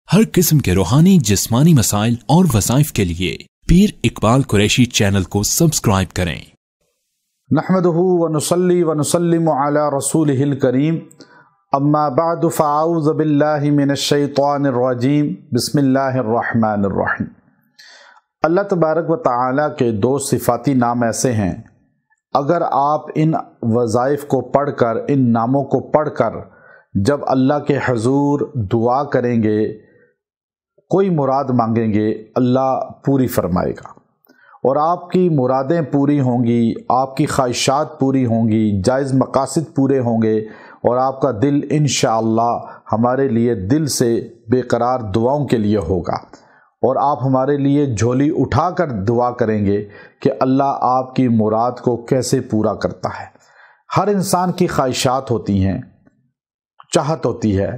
ہر قسم کے روحانی جسمانی مسائل اور وظائف کے لیے پیر اقبال قریشی چینل کو سبسکرائب کریں۔ نحمدہ ونصلی ونسلم علی رسولہ الکریم، اما بعد فاعوذ باللہ من الشیطان الرجیم، بسم اللہ الرحمن الرحیم۔ اللہ تبارک و تعالیٰ کے دو صفاتی نام ایسے ہیں، اگر آپ ان وظائف کو پڑھ کر، ان ناموں کو پڑھ کر جب اللہ کے حضور دعا کریں گے، کوئی مراد مانگیں گے، اللہ پوری فرمائے گا، اور آپ کی مرادیں پوری ہوں گی، آپ کی خواہشات پوری ہوں گی، جائز مقاصد پورے ہوں گے، اور آپ کا دل انشاءاللہ ہمارے لیے دل سے بے قرار دعاؤں کے لیے ہوگا، اور آپ ہمارے لیے جھولی اٹھا کر دعا کریں گے کہ اللہ آپ کی مراد کو کیسے پورا کرتا ہے۔ ہر انسان کی خواہشات ہوتی ہیں، چاہت ہوتی ہے،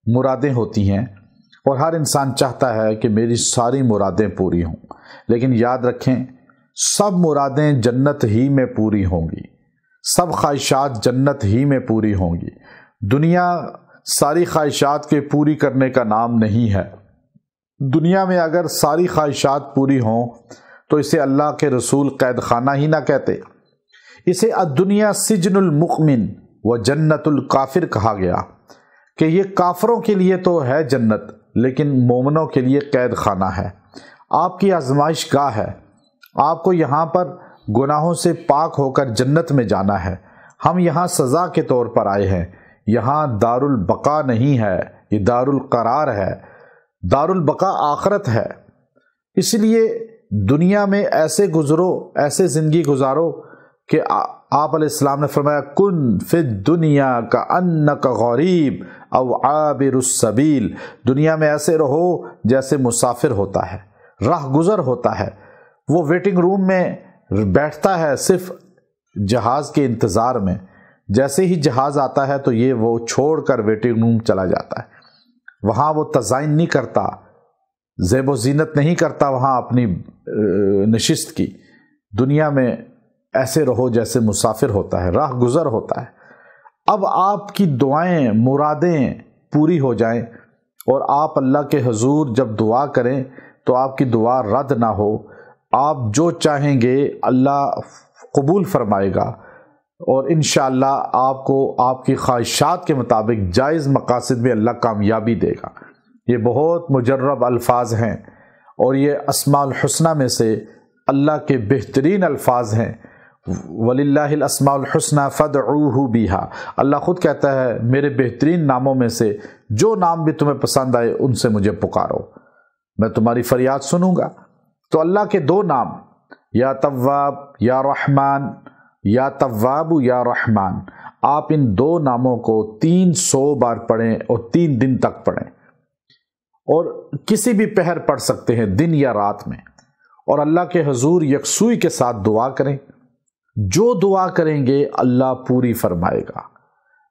مرادیں ہوتی ہیں، اور ہر انسان چاہتا ہے کہ میری ساری مرادیں پوری ہوں، لیکن یاد رکھیں سب مرادیں جنت ہی میں پوری ہوں گی، سب خواہشات جنت ہی میں پوری ہوں گی۔ دنیا ساری خواہشات کے پوری کرنے کا نام نہیں ہے۔ دنیا میں اگر ساری خواہشات پوری ہوں تو اسے اللہ کے رسول قید خانہ ہی نہ کہتے، اسے الدنیا سجن المؤمن و جنت الکافر کہا گیا، کہ یہ کافروں کے لیے تو ہے جنت لیکن مومنوں کے لیے قید خانہ ہے۔ آپ کی آزمائش گاہ ہے، آپ کو یہاں پر گناہوں سے پاک ہو کر جنت میں جانا ہے۔ ہم یہاں سزا کے طور پر آئے ہیں، یہاں دار البقا نہیں ہے، یہ دار القرار ہے، دار البقا آخرت ہے۔ اس لیے دنیا میں ایسے گزرو، ایسے زندگی گزارو کہ آپ علیہ السلام نے فرمایا کن فی الدنیا کأنک غریب او عابر السبیل، دنیا میں ایسے رہو جیسے مسافر ہوتا ہے، راہ گزر ہوتا ہے، وہ ویٹنگ روم میں بیٹھتا ہے صرف جہاز کے انتظار میں، جیسے ہی جہاز آتا ہے تو یہ وہ چھوڑ کر ویٹنگ روم چلا جاتا ہے، وہاں وہ تزائین نہیں کرتا، زیب و زینت نہیں کرتا وہاں اپنی نشست کی۔ دنیا میں ایسے رہو جیسے مسافر ہوتا ہے، راہ گزر ہوتا ہے۔ اب آپ کی دعائیں، مرادیں پوری ہو جائیں، اور آپ اللہ کے حضور جب دعا کریں تو آپ کی دعا رد نہ ہو، آپ جو چاہیں گے اللہ قبول فرمائے گا، اور انشاءاللہ آپ کو آپ کی خواہشات کے مطابق جائز مقاصد میں اللہ کامیابی دے گا۔ یہ بہت مجرب الفاظ ہیں، اور یہ اسماء الحسنہ میں سے اللہ کے بہترین الفاظ ہیں۔ وَلِلَّهِ الْأَسْمَاءُ الْحُسْنَى فَادْعُوهُ بِهَا، اللہ خود کہتا ہے میرے بہترین ناموں میں سے جو نام بھی تمہیں پسند آئے ان سے مجھے پکارو، میں تمہاری فریاد سنوں گا۔ تو اللہ کے دو نام، یا تواب یا رحمان، یا تواب یا رحمان، آپ ان دو ناموں کو 300 بار پڑھیں اور 3 دن تک پڑھیں، اور کسی بھی پہر پڑھ سکتے ہیں، دن یا رات میں، اور اللہ کے حضور یکسوئی کے ساتھ دعا کریں۔ جو دعا کریں گے اللہ پوری فرمائے گا،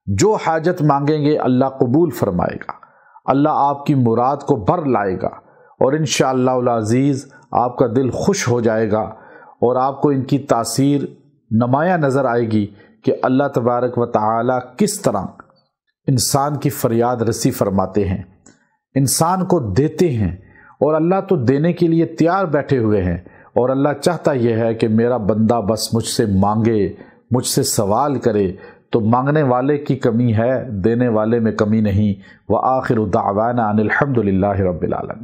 جو حاجت مانگیں گے اللہ قبول فرمائے گا، اللہ آپ کی مراد کو بھر لائے گا، اور انشاءاللہ العزیز آپ کا دل خوش ہو جائے گا، اور آپ کو ان کی تاثیر نمایاں نظر آئے گی کہ اللہ تبارک و تعالی کس طرح انسان کی فریاد رسی فرماتے ہیں، انسان کو دیتے ہیں، اور اللہ تو دینے کے لیے تیار بیٹھے ہوئے ہیں، اور اللہ چاہتا یہ ہے کہ میرا بندہ بس مجھ سے مانگے، مجھ سے سوال کرے، تو مانگنے والے کی کمی ہے، دینے والے میں کمی نہیں۔ وآخر دعوانا ان الحمد للہ رب العالمین۔